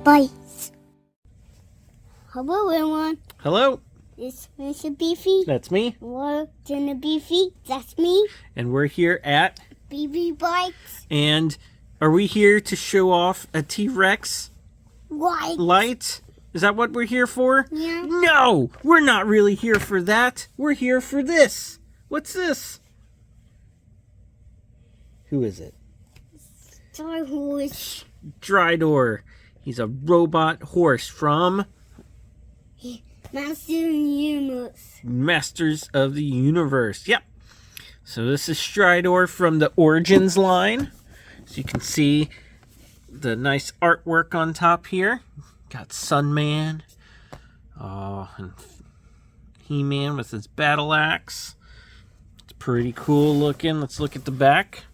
bites. Hello, everyone. Hello. It's Mr. Beefy. That's me. We're Jenna Beefy. That's me. And we're here at BB Bites. And are we here to show off a T-Rex light? Is that what we're here for? Yeah. No, we're not really here for that. We're here for this. What's this? Who is it? Star Horse. Stridor. He's a robot horse from Masters of the Universe. Yep. So this is Stridor from the Origins line. So you can see the nice artwork on top here. Got Sunman. And He-Man with his battle axe. It's pretty cool looking. Let's look at the back.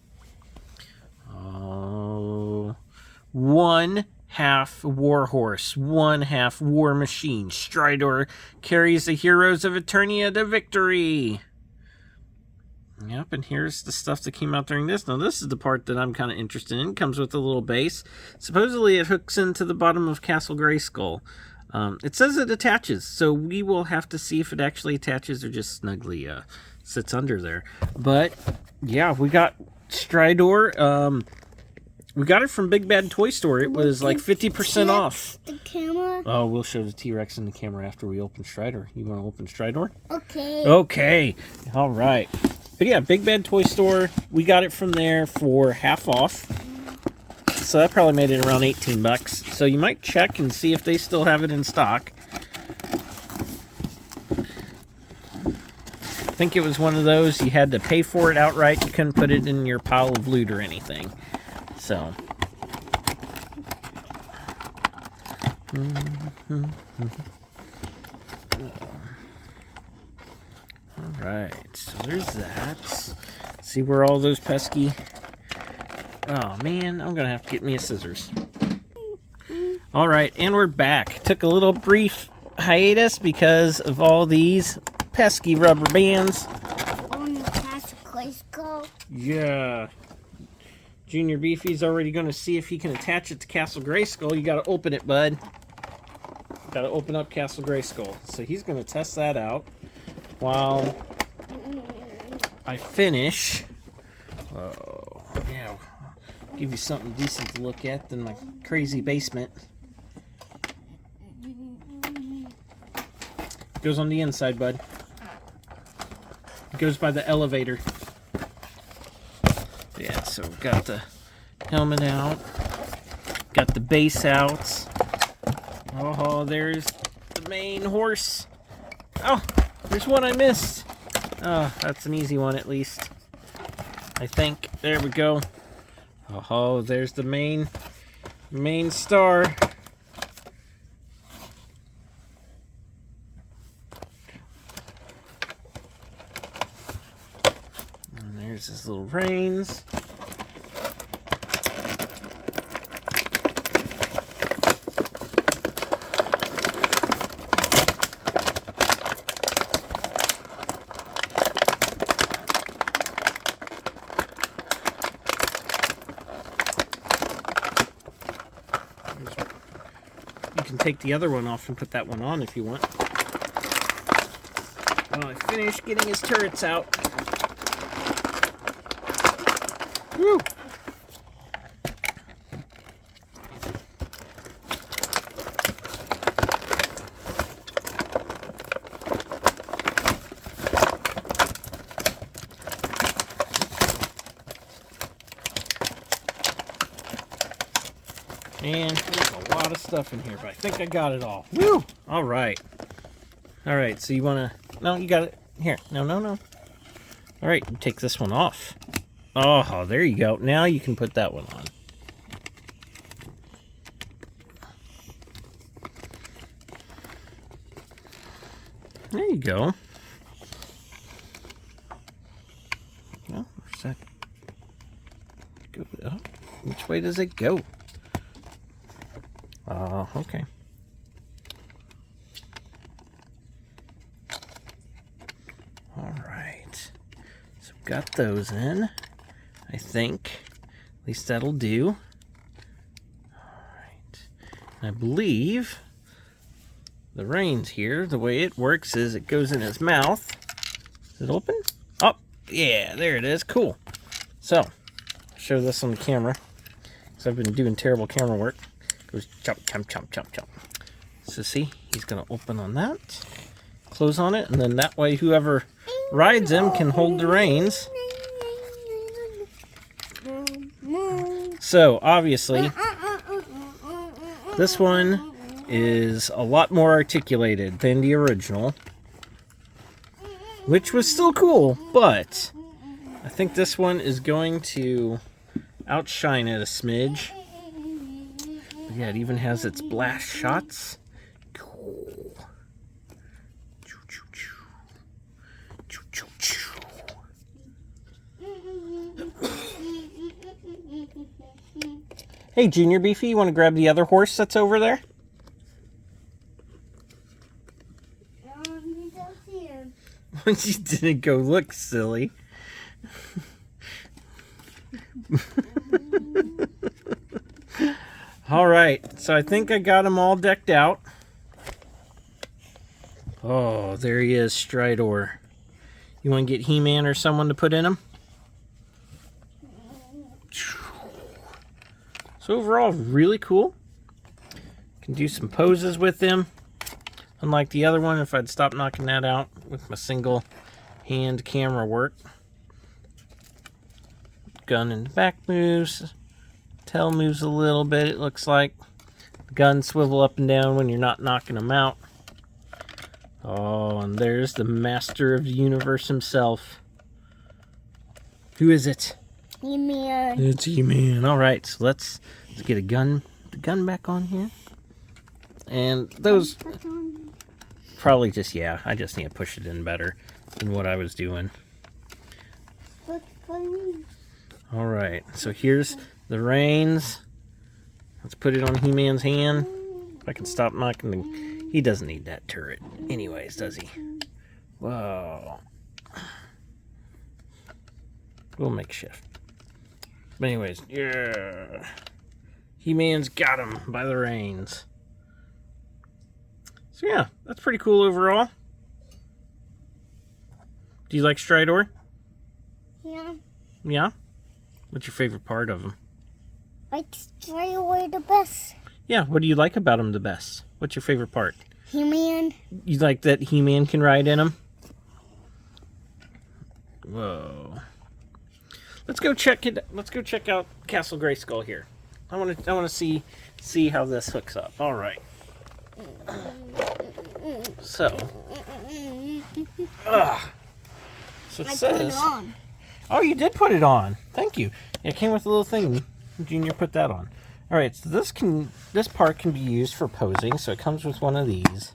One half war horse, one half war machine. Stridor carries the heroes of Eternia to victory. Yep, and here's the stuff that came out during this. Now, this is the part that I'm kind of interested in. It comes with a little base. Supposedly, it hooks into the bottom of Castle Grayskull. It says it attaches, so we will have to see if it actually attaches or just snugly sits under there. But, yeah, we got Stridor. We got it from Big Bad Toy Store. It was like 50% off. The camera? Oh, we'll show the T-Rex in the camera after we open Stridor. You want to open Stridor? Okay. Okay. All right. But yeah, Big Bad Toy Store. We got it from there for half off. So that probably made it around 18 bucks. So you might check and see if they still have it in stock. I think it was one of those you had to pay for it outright. You couldn't put it in your pile of loot or anything. So, all right, so there's that. Let's see where all those pesky, oh man, I'm gonna have to get me a scissors. All right, and we're back. Took a little brief hiatus because of all these pesky rubber bands. On the Castle Grayskull. Yeah. Junior Beefy's already going to see if he can attach it to Castle Grayskull. You got to open it, bud. Got to open up Castle Grayskull. So he's going to test that out while I finish. Oh, yeah. Give you something decent to look at than my crazy basement. Goes on the inside, bud. It goes by the elevator. Yeah, so we've got the helmet out, got the base out. Oh, there's the main horse. Oh, there's one I missed. Oh, that's an easy one at least, I think. There we go. Oh, there's the main star. And there's his little reins. You can take the other one off and put that one on if you want. While I finish getting his turrets out. Woo! And there's a lot of stuff in here, but I think I got it all. Woo! All right. All right, so you want to... No, you got it. Here. No. All right, take this one off. Oh, there you go. Now you can put that one on. There you go. Well, where's that? Go up. Which way does it go? Okay. All right. So we've got those in, I think. At least that'll do. All right. I believe the reins here, the way it works is it goes in his mouth. Is it open? Oh, yeah, there it is. Cool. So, I'll show this on the camera because I've been doing terrible camera work. Goes chomp, chomp, chomp, chomp, chomp. So see, he's going to open on that, close on it, and then that way whoever rides him can hold the reins. So, obviously, this one is a lot more articulated than the original, which was still cool, but I think this one is going to outshine it a smidge. But yeah, it even has its blast shots. Cool. Hey, Junior Beefy, you want to grab the other horse that's over there? You didn't go look, silly. All right, so I think I got them all decked out. Oh, there he is, Stridor. You want to get He-Man or someone to put in him? So overall, really cool. Can do some poses with him. Unlike the other one, if I'd stop knocking that out with my single hand camera work. Gun in the back moves. Tail moves a little bit, it looks like. The gun swivel up and down when you're not knocking them out. Oh, and there's the master of the universe himself. Who is it? He-Man. It's He-Man. Alright, so let's get the gun back on here. And those probably just, yeah, I just need to push it in better than what I was doing. Alright, so here's the reins. Let's put it on He-Man's hand. If I can stop knocking the... He doesn't need that turret anyways, does he? Whoa. We'll make shift. But anyways, yeah. He-Man's got him by the reins. So yeah, that's pretty cool overall. Do you like Stridor? Yeah. Yeah? What's your favorite part of him? Like Stridor the best. Yeah, what do you like about him the best? What's your favorite part? He-Man. You like that He-Man can ride in him? Whoa. Let's go check it. Let's go check out Castle Grayskull here. I want to see how this hooks up. All right. So. So it I says. put it on. Oh, you did put it on. Thank you. It came with a little thing. Junior put that on. All right. So this part can be used for posing. So it comes with one of these.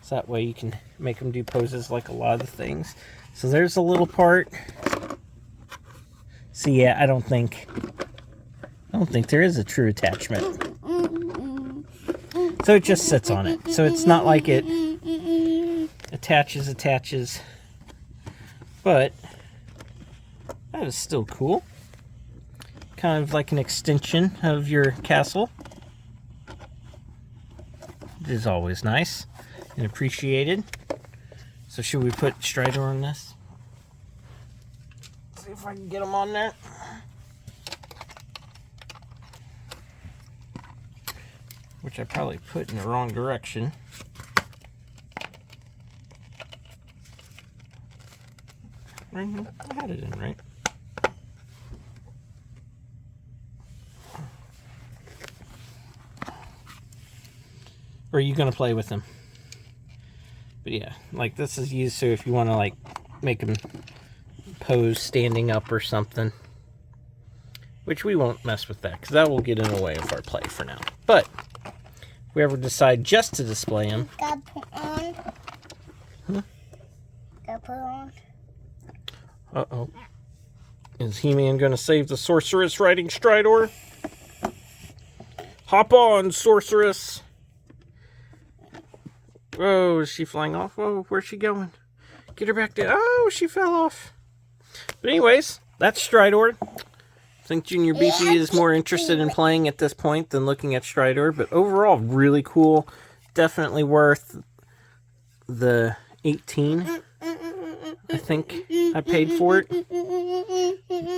So that way you can make them do poses like a lot of the things. So there's a little part. See, yeah, I don't think there is a true attachment. So it just sits on it. So it's not like it attaches. But that is still cool. Kind of like an extension of your castle. It is always nice and appreciated. So should we put Stridor on this? See if I can get him on there. Which I probably put in the wrong direction. Right here. I had it in right. Or are you going to play with him? But yeah, like this is used so if you want to like make him pose standing up or something. Which we won't mess with that because that will get in the way of our play for now. But if we ever decide just to display him. Got put on. Huh? Got put on. Uh-oh. Is He-Man going to save the sorceress riding Stridor? Hop on, sorceress! Whoa, is she flying off? Whoa, where's she going? Get her back down. Oh, she fell off. But anyways, that's Stridor. I think Junior Beefy is more interested in playing at this point than looking at Stridor, but overall, really cool. Definitely worth the 18, I think I paid for it.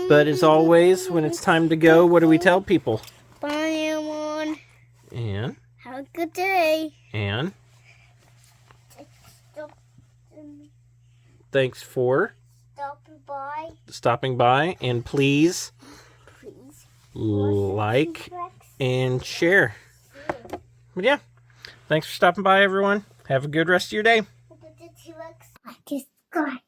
But as always, when it's time to go, what do we tell people? Bye, everyone. And? Have a good day. And? Thanks for stopping by, and please like and share. But yeah, thanks for stopping by, everyone. Have a good rest of your day. Subscribe.